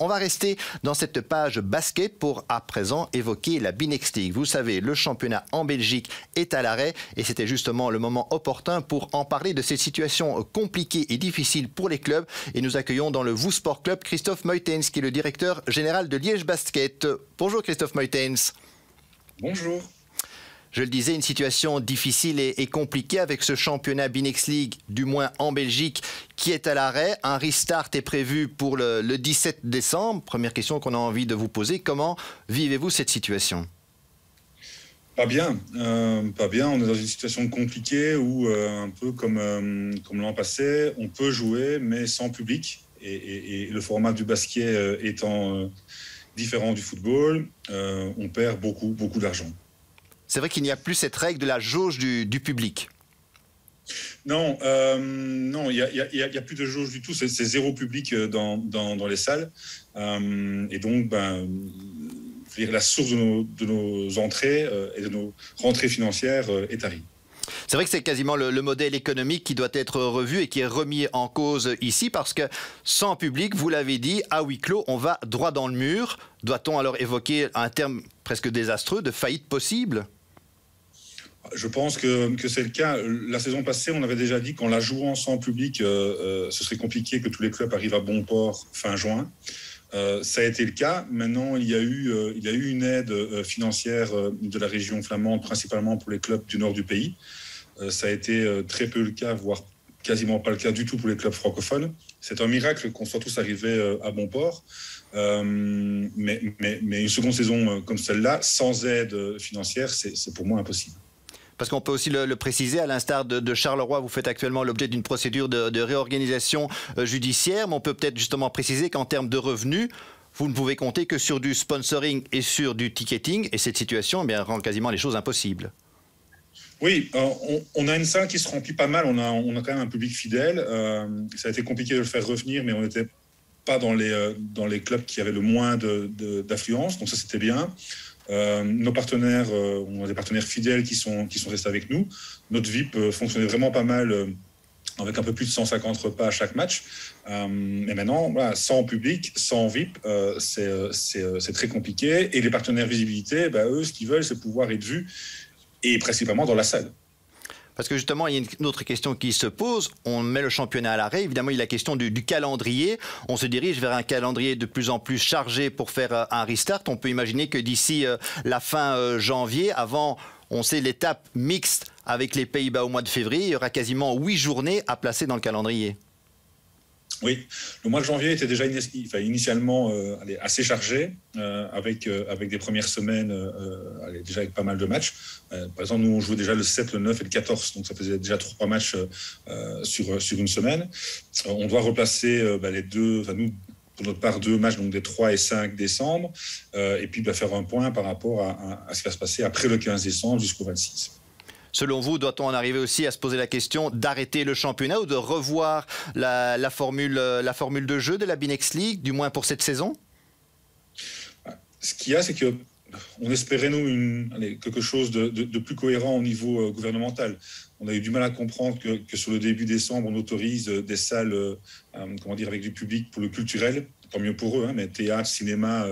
On va rester dans cette page basket pour à présent évoquer la B-Next League. Vous savez, le championnat en Belgique est à l'arrêt et c'était justement le moment opportun pour en parler de cette situation compliquée et difficile pour les clubs. Et nous accueillons dans le Vous Sport Club Christophe Meutens, qui est le directeur général de Liège Basket. Bonjour Christophe Meutens. Bonjour. Je le disais, une situation difficile et compliquée avec ce championnat B-Next League, du moins en Belgique, qui est à l'arrêt. Un restart est prévu pour le 17 décembre. Première question qu'on a envie de vous poser, comment vivez-vous cette situation ? Pas bien. Pas bien. On est dans une situation compliquée où, un peu comme l'an passé, on peut jouer, mais sans public. Et le format du basket étant différent du football, on perd beaucoup d'argent. C'est vrai qu'il n'y a plus cette règle de la jauge du public. Non, il y a plus de jauge du tout. C'est zéro public dans les salles. Et donc, la source de nos entrées et de nos rentrées financières est arrivée. C'est vrai que c'est quasiment le modèle économique qui doit être revu et qui est remis en cause ici parce que sans public, vous l'avez dit, à huis clos, on va droit dans le mur. Doit-on alors évoquer un terme presque désastreux de faillite possible ? Je pense que c'est le cas. La saison passée, on avait déjà dit qu'en la jouant sans public, ce serait compliqué que tous les clubs arrivent à bon port fin juin. Ça a été le cas. Maintenant, il y a eu une aide financière de la région flamande, principalement pour les clubs du nord du pays. Ça a été très peu le cas, voire quasiment pas le cas du tout pour les clubs francophones. C'est un miracle qu'on soit tous arrivés à bon port. Mais une seconde saison comme celle-là, sans aide financière, c'est pour moi impossible. Parce qu'on peut aussi le préciser, à l'instar de Charleroi, vous faites actuellement l'objet d'une procédure de réorganisation judiciaire, mais on peut peut-être justement préciser qu'en termes de revenus, vous ne pouvez compter que sur du sponsoring et sur du ticketing, et cette situation rend quasiment les choses impossibles. Oui, on a une salle qui se remplit pas mal, on a quand même un public fidèle. Ça a été compliqué de le faire revenir, mais on n'était pas dans les clubs qui avaient le moins d'affluence, donc ça c'était bien. Nos partenaires, on a des partenaires fidèles qui sont restés avec nous. Notre VIP fonctionnait vraiment pas mal, avec un peu plus de 150 repas à chaque match. Et maintenant, voilà, sans public, sans VIP, c'est très compliqué. Et les partenaires visibilité, eux, ce qu'ils veulent, c'est pouvoir être vus, et principalement dans la salle. Parce que justement, il y a une autre question qui se pose. On met le championnat à l'arrêt. Évidemment, il y a la question du calendrier. On se dirige vers un calendrier de plus en plus chargé pour faire un restart. On peut imaginer que d'ici la fin janvier, avant, on sait, l'étape mixte avec les Pays-Bas au mois de février, il y aura quasiment 8 journées à placer dans le calendrier. Oui, le mois de janvier était déjà initialement assez chargé, avec des premières semaines, déjà avec pas mal de matchs. Par exemple, nous, on jouait déjà le 7, le 9 et le 14, donc ça faisait déjà 3 matchs sur une semaine. On doit replacer les deux, nous, pour notre part, 2 matchs, donc des 3 et 5 décembre, et puis faire un point par rapport à ce qui va se passer après le 15 décembre jusqu'au 26. Selon vous, doit-on en arriver aussi à se poser la question d'arrêter le championnat ou de revoir la formule de jeu de la B-Next League, du moins pour cette saison ? Ce qu'il y a, c'est que on espérait, nous, quelque chose de plus cohérent au niveau gouvernemental. On a eu du mal à comprendre que sur le début décembre, on autorise des salles avec du public pour le culturel. Tant mieux pour eux, mais théâtre, cinéma,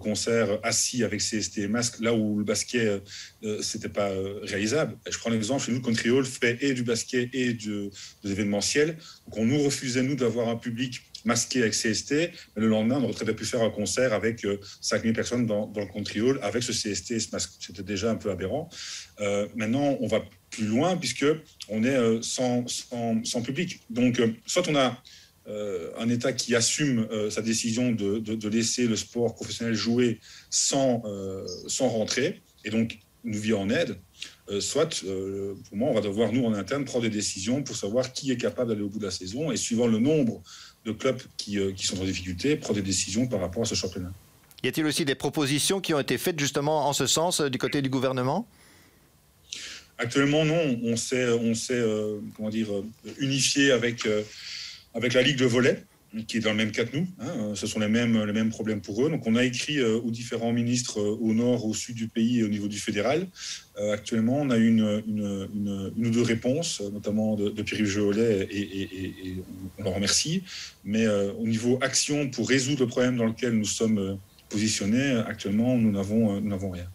concert, assis avec CST et masque, là où le basket, c'était pas réalisable. Je prends l'exemple, chez nous, Country Hall fait et du basket et de l'événementiel. Donc on nous refusait, nous, d'avoir un public masqué avec CST, mais le lendemain, on aurait très bien pu faire un concert avec 5000 personnes dans le Country Hall avec ce CST et ce masque. C'était déjà un peu aberrant. Maintenant, on va plus loin puisqu'on est sans public. Donc, soit on a un État qui assume sa décision de laisser le sport professionnel jouer sans rentrer, et donc nous vient en aide, soit, pour moi, on va devoir, nous, en interne, prendre des décisions pour savoir qui est capable d'aller au bout de la saison, et suivant le nombre de clubs qui sont en difficulté, prendre des décisions par rapport à ce championnat. Y a-t-il aussi des propositions qui ont été faites justement en ce sens du côté du gouvernement ? Actuellement, non. On s'est unifié avec la Ligue de volley. qui est dans le même cas que nous. Hein, ce sont les mêmes problèmes pour eux. Donc, on a écrit aux différents ministres au nord, au sud du pays et au niveau du fédéral. Actuellement, on a une ou deux réponses, notamment de Pierre-Yves Geolet, et on leur remercie. Mais au niveau action pour résoudre le problème dans lequel nous sommes positionnés, actuellement, nous n'avons rien.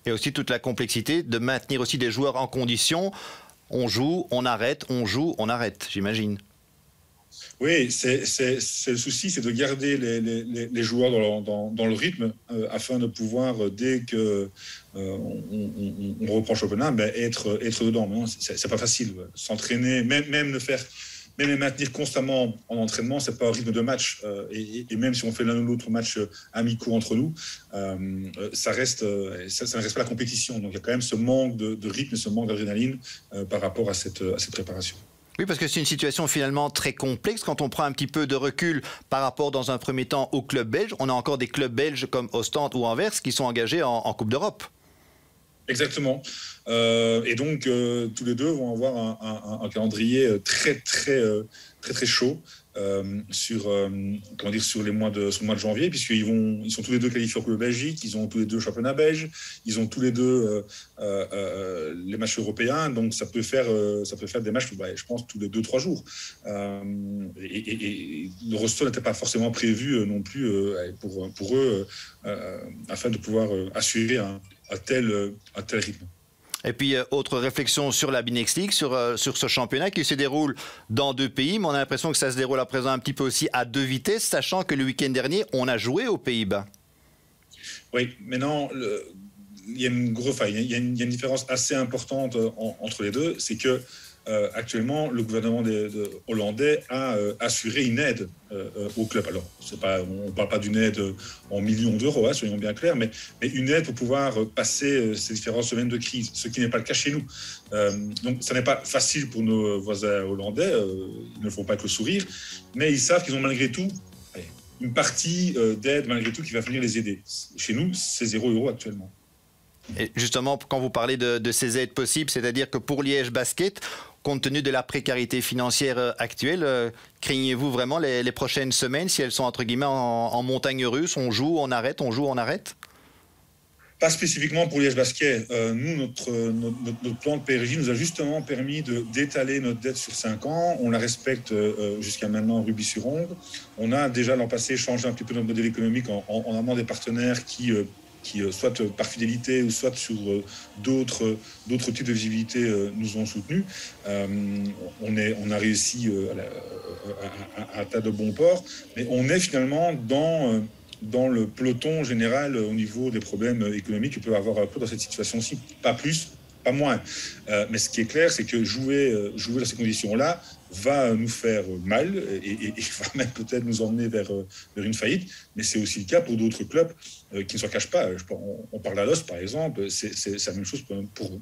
Et aussi toute la complexité de maintenir aussi des joueurs en condition. On joue, on arrête, on joue, on arrête, j'imagine. Oui, c'est le souci, c'est de garder les joueurs dans le rythme afin de pouvoir, dès que on reprend le championnat, être dedans. C'est pas facile. S'entraîner, même les maintenir constamment en entraînement, c'est pas un rythme de match. Et même si on fait l'un ou l'autre match amicaux entre nous, ça ne reste pas la compétition. Donc il y a quand même ce manque de rythme, ce manque d'adrénaline par rapport à cette préparation. Oui, parce que c'est une situation finalement très complexe. Quand on prend un petit peu de recul par rapport, dans un premier temps, aux clubs belges, on a encore des clubs belges comme Ostende ou Anvers qui sont engagés en Coupe d'Europe. Exactement. Et donc, tous les deux vont avoir un calendrier très chaud sur le mois de janvier, puisqu'ils sont tous les deux qualifiés en Coupe de Belgique, ils ont tous les deux le championnat belge, ils ont tous les deux les matchs européens, donc ça peut faire des matchs, je pense, tous les 2-3 jours. Et le roster n'était pas forcément prévu non plus pour eux, afin de pouvoir assurer un tel rythme. Et puis, autre réflexion sur la Binex League, sur ce championnat qui se déroule dans 2 pays, mais on a l'impression que ça se déroule à présent un petit peu aussi à 2 vitesses, sachant que le week-end dernier, on a joué aux Pays-Bas. Oui, maintenant, il y a une différence assez importante entre les deux, c'est que actuellement, le gouvernement hollandais a assuré une aide au club. Alors, on ne parle pas d'une aide en millions d'euros, soyons bien clairs, mais une aide pour pouvoir passer ces différentes semaines de crise, ce qui n'est pas le cas chez nous. Donc, ça n'est pas facile pour nos voisins hollandais, ils ne le font pas avec le sourire, mais ils savent qu'ils ont malgré tout une partie d'aide, malgré tout, qui va venir les aider. Chez nous, c'est 0 € actuellement. Et justement, quand vous parlez de ces aides possibles, c'est-à-dire que pour Liège Basket, compte tenu de la précarité financière actuelle, craignez-vous vraiment les prochaines semaines, si elles sont entre guillemets en montagne russe, on joue, on arrête, on joue, on arrête? Pas spécifiquement pour Liège Basket. Nous, notre plan de PRJ nous a justement permis d'étaler notre dette sur 5 ans. On la respecte jusqu'à maintenant en rubis-sur-ongle. On a déjà l'an passé changé un petit peu notre modèle économique en amont des partenaires qui soit par fidélité ou soit sur d'autres types de visibilité, nous ont soutenus. On a réussi à atteindre de bons ports, mais on est finalement dans le peloton général au niveau des problèmes économiques que peut avoir un peu dans cette situation-ci. Pas plus, pas moins. Mais ce qui est clair, c'est que jouer dans ces conditions-là va nous faire mal et va même peut-être nous emmener vers une faillite. Mais c'est aussi le cas pour d'autres clubs qui ne s'en cachent pas. On parle d'Alos, par exemple, c'est la même chose pour eux.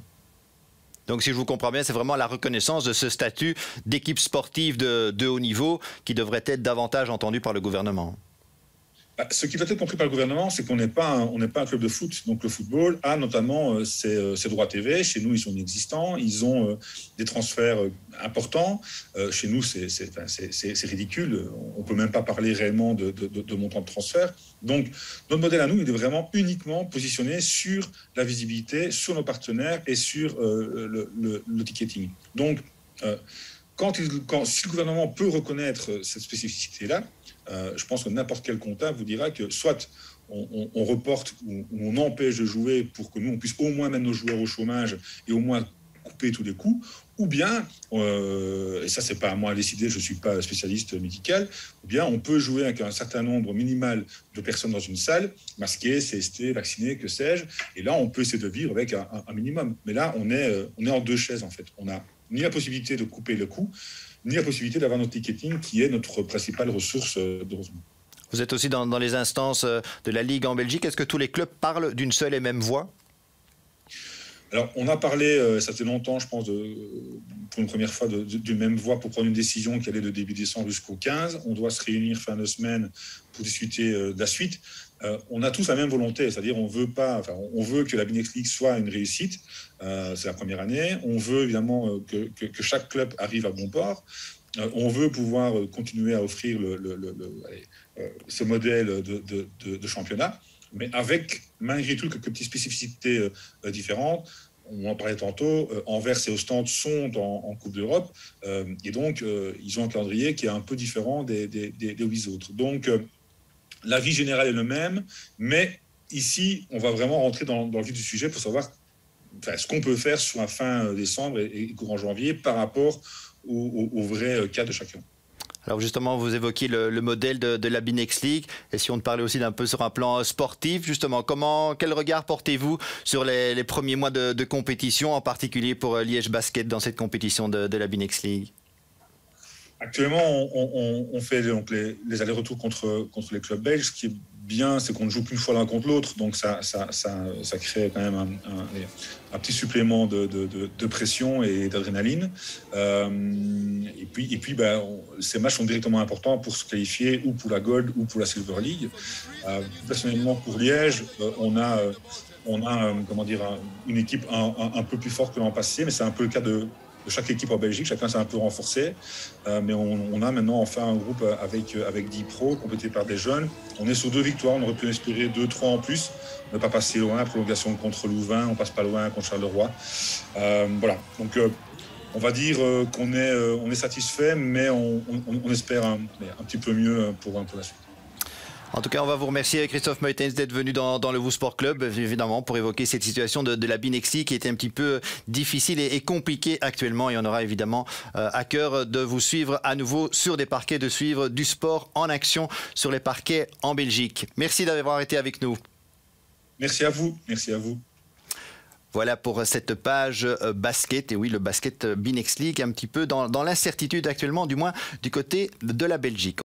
Donc, si je vous comprends bien, c'est vraiment la reconnaissance de ce statut d'équipe sportive de haut niveau qui devrait être davantage entendu par le gouvernement. Ce qui doit être compris par le gouvernement, c'est qu'on n'est pas un club de foot. Donc le football a notamment ses droits TV. Chez nous, ils sont inexistants. Ils ont des transferts importants. Chez nous, c'est ridicule. On ne peut même pas parler réellement de montant de transfert. Donc notre modèle à nous, il est vraiment uniquement positionné sur la visibilité, sur nos partenaires et sur le ticketing. Donc si le gouvernement peut reconnaître cette spécificité-là, je pense que n'importe quel comptable vous dira que soit on reporte ou on empêche de jouer pour que nous, on puisse au moins mettre nos joueurs au chômage et au moins couper tous les coûts, ou bien, et ça c'est pas à moi à décider, je ne suis pas spécialiste médical, ou bien on peut jouer avec un certain nombre minimal de personnes dans une salle, masquées, CST, vaccinées, que sais-je, et là on peut essayer de vivre avec un minimum. Mais là on est en 2 chaises en fait. On n'a ni la possibilité de couper le coût, ni la possibilité d'avoir notre ticketing qui est notre principale ressource d'heureusement. Vous êtes aussi dans les instances de la Ligue en Belgique. Est-ce que tous les clubs parlent d'une seule et même voix? Alors, on a parlé, ça fait longtemps, je pense, pour une première fois, d'une même voix pour prendre une décision qui allait de début décembre jusqu'au 15. On doit se réunir fin de semaine pour discuter de la suite. On a tous la même volonté, c'est-à-dire on veut que la Binex League soit une réussite. C'est la première année. On veut évidemment que chaque club arrive à bon port. On veut pouvoir continuer à offrir ce modèle de championnat, mais avec malgré tout quelques petites spécificités différentes. On en parlait tantôt, Anvers et Ostende sont en Coupe d'Europe, et donc ils ont un calendrier qui est un peu différent des 8 autres. Donc la vie générale est le même, mais ici, on va vraiment rentrer dans le vif du sujet pour savoir ce qu'on peut faire sur la fin décembre et courant janvier par rapport au vrai cas de chacun. Alors justement, vous évoquiez le modèle de la Binex League. Et si on te parlait aussi d'un peu sur un plan sportif, justement, quel regard portez-vous sur les premiers mois de compétition, en particulier pour Liège Basket dans cette compétition de la Binex League? Actuellement, on fait donc les allers-retours contre les clubs belges. Ce qui est bien, c'est qu'on ne joue qu'une fois l'un contre l'autre, donc ça crée quand même un petit supplément de pression et d'adrénaline. Et puis ces matchs sont directement importants pour se qualifier ou pour la Gold ou pour la Silver League. Personnellement, pour Liège, on a comment dire, une équipe un peu plus forte que l'an passé, mais c'est un peu le cas de chaque équipe en Belgique. Chacun s'est un peu renforcé, mais on a maintenant enfin un groupe avec 10 pros complétés par des jeunes. On est sur 2 victoires, on aurait pu espérer 2-3 en plus, ne pas passer loin. Prolongation contre Louvain, on passe pas loin contre Charleroi. Voilà, donc on va dire qu'on est satisfait, mais on espère un petit peu mieux pour la suite. En tout cas, on va vous remercier, Christophe Meutens, d'être venu dans le Vous Sport Club, évidemment, pour évoquer cette situation de la Binex League qui était un petit peu difficile et compliquée actuellement. Et on aura évidemment à cœur de vous suivre à nouveau sur des parquets, de suivre du sport en action sur les parquets en Belgique. Merci d'avoir été avec nous. Merci à vous. Merci à vous. Voilà pour cette page basket. Et oui, le basket Binex League, un petit peu dans l'incertitude actuellement, du moins du côté de la Belgique.